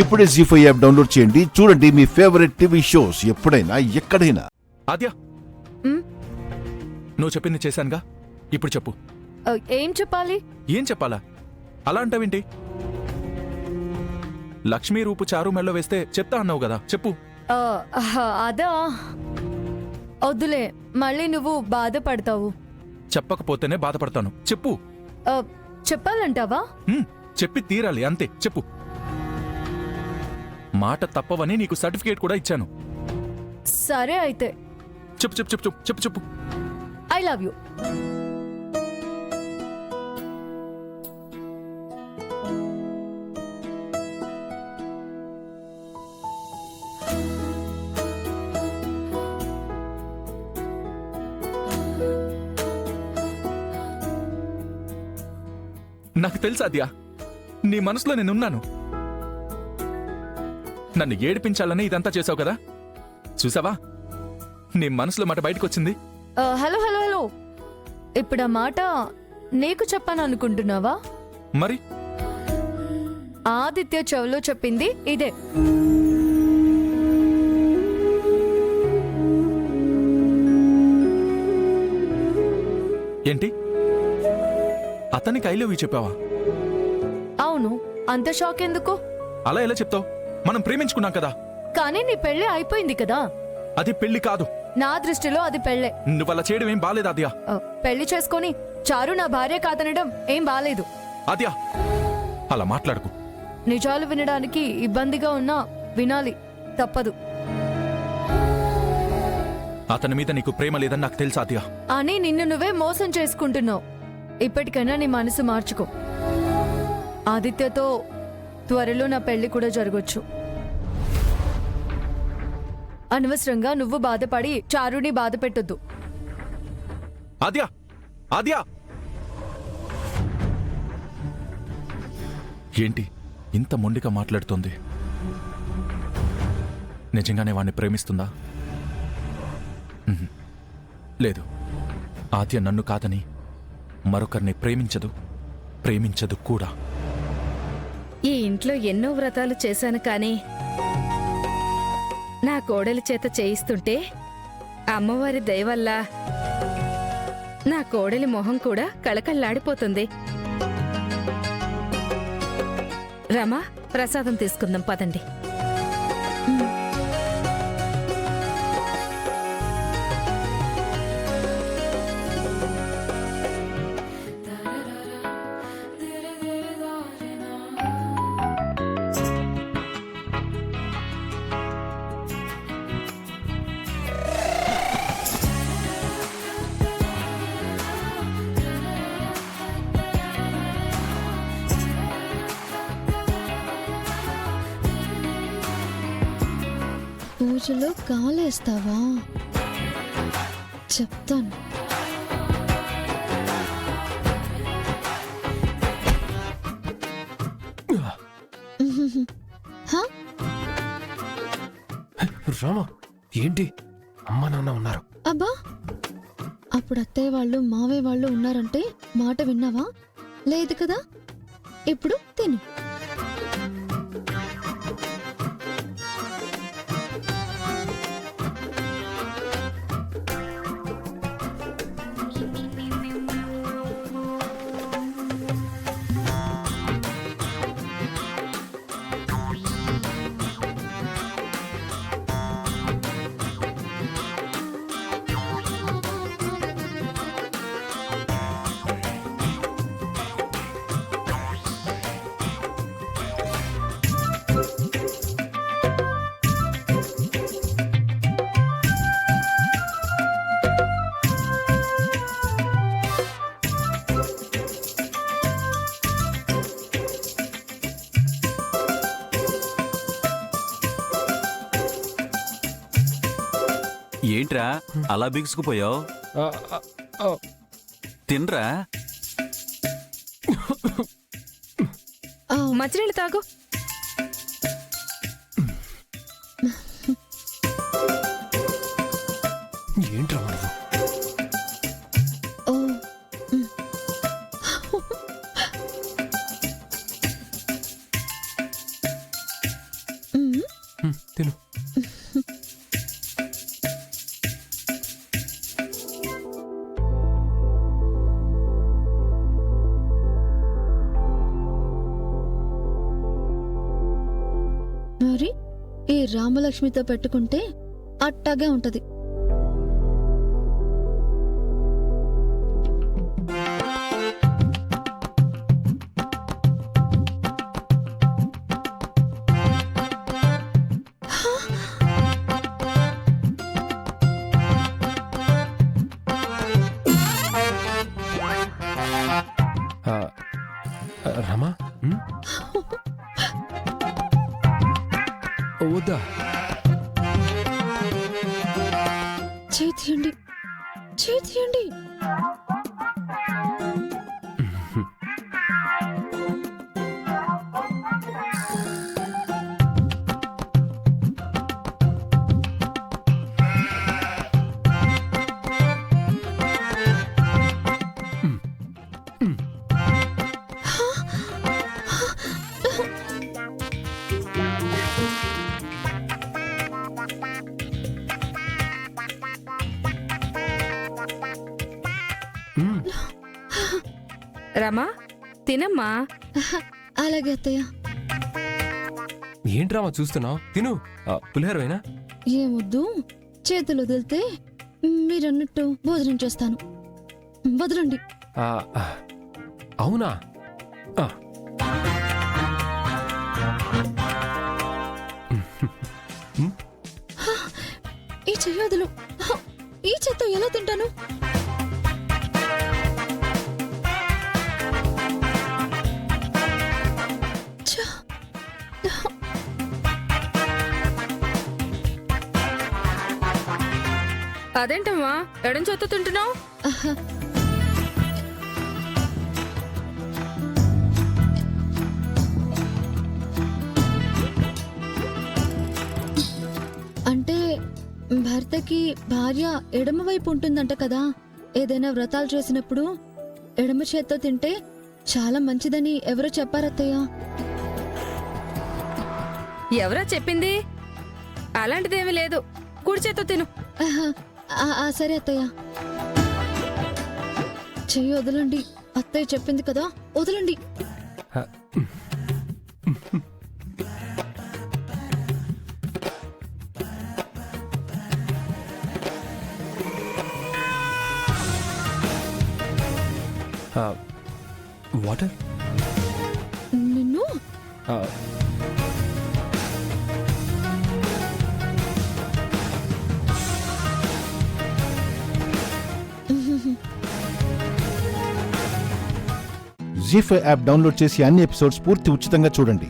ఇప్పుడే జీ5 app download చేయండి. చూడండి మీ ఫేవరెట్ టీవీ షోస్ ఎప్పుడైనా ఎక్కడైనా. ఆద్య, నువ్వు చెప్పింది చేశానుగా, ఇప్పుడు చెప్పు. ఏం చెప్పాలి? ఏం చెప్పాలా? అలా అంటావేంటి? లక్ష్మీ రూపు చారు మెళ్ళో వేస్తే చెప్తా అన్నావు కదా, చెప్పు. అదా, వద్దులే, మళ్ళీ నువ్వు బాధపడతావు. చెప్పకపోతేనే బాధపడతాను, చెప్పు. చెప్పాలంటావా? చెప్పి తీరాలి, అంతే, చెప్పు. మాట తప్పవని నీకు సర్టిఫికేట్ కూడా ఇచ్చాను. సరే అయితే చెప్పు చెప్పు చెప్పు చెప్పు చెప్పు. I love you. నాకు తెలుసు ఆద్య, నీ మనసులో నేనున్నాను. నన్ను ఏడిపించాలని ఇదంతా చేసావు కదా, చూసావా? నీ మనసులో మాట బయటకొచ్చింది. హలో హలో హలో, ఇప్పుడు ఆ మాట నీకు చెప్పాను అనుకుంటున్నావా? మరి ఆదిత్య చెవులో చెప్పింది ఇదే. ఏంటి, అతనికి ఐ లవ్ యూ చెప్పావా? అవును, అంత షాక్ ఎందుకు? అలా ఎలా చెప్తావు? మనం ప్రేమించుకున్నాం కదా. కానీ నీ పెళ్లి అయిపోయింది కదా. అది పెళ్లి కాదు. నా దృష్టిలో అది పెళ్లే. నువ్వలా చేయడం ఏం బాలేదు ఆద్య. పెళ్లి చేసుకొని చారు నా భార్య కాదనడం ఏం బాలేదు. ఆద్య, అలా మాట్లాడుకు. నిజాలు వినడానికి ఇబ్బందిగా ఉన్నా వినాలి, తప్పదు. అతని మీద నీకు ప్రేమ లేదని నాకు తెలుసు ఆద్య. అని నిన్ను నువ్వే మోసం చేసుకుంటున్నావు. ఇప్పటికైనా నీ మనసు మార్చుకో. ఆదిత్యతో త్వరలో నా పెళ్లి కూడా జరగొచ్చు. అనవసరంగా నువ్వు బాధపడి చారుని బాధ పెట్టొద్దు. ఆద్య, ఆద్య, ఏంటి ఇంత మొండిగా మాట్లాడుతోంది? నిజంగానే వాణ్ణి ప్రేమిస్తుందా? లేదు, ఆద్య నన్ను కాదని మరొకరిని ప్రేమించదు, ప్రేమించదు కూడా. ఈ ఇంట్లో ఎన్నో వ్రతాలు చేశాను కానీ నా కోడలి చేత చేయిస్తుంటే అమ్మవారి దయ వల్ల నా కోడలి మొహం కూడా కళకళలాడిపోతుంది. రమా, ప్రసాదం తీసుకుందాం పదండి. పూజలో కాలేస్తావా? చెప్తాను. రామా, ఏంటి? అమ్మ నాన్న ఉన్నారు. అబ్బా, అప్పుడు అత్తయ్య వాళ్ళు మావయ్య వాళ్ళు ఉన్నారంటే మాట విన్నావా? లేదు కదా. ఇప్పుడు తిను. ఏంట్రా అలా బిగుసుకుపోయావు? తినరా. మంచినీళ్ళు తాగు. ఏంట్రా మనకు? తిను. మరి ఈ రామలక్ష్మితో పెట్టుకుంటే అట్టాగే ఉంటది. ఆ, రామా ఉమ్? ఓ, వద్దా? చేతియండి, చేతియండి. ఉమ్. రమా తినమ్మా. అలాగే అత్తయ్య. ఏంటి రామా చూస్తున్నావు? తిను. పులిహోరవేనా? ఏమొద్దు, చేతులు వదిలితే మీరన్నట్టు భోజనం చేస్తాను. వదలండి. ఆ, ఆ, అవునా? ఆ. ఈ చెయ్యి వదులు. ఈ చేత్తో ఎలా తింటాను? ఛ! అదేంటమ్మా ఎడం చేత్తో తింటున్నావు? ఆహా. అంటే భర్తకి భార్య ఎడమ వైపు ఉంటుందంట కదా. ఏదైనా వ్రతాలు చేసినప్పుడు ఎడమ చేత్తో తింటే చాలా మంచిదని ఎవరో చెప్పారత్తయ్య. ఎవరా చెప్పింది? అలాంటిదేమీ లేదు. కుడి చేత్తో తిను. ఆహా. సరే అత్తయ్య. చెయ్యి వదలండి. అత్తయ్య చెప్పింది కదా, వదలండి. ఆ, వాటర్? నిన్ను ఆ, జీ5 యాప్ డౌన్లోడ్ చేసి అన్ని ఎపిసోడ్స్ పూర్తి ఉచితంగా చూడండి.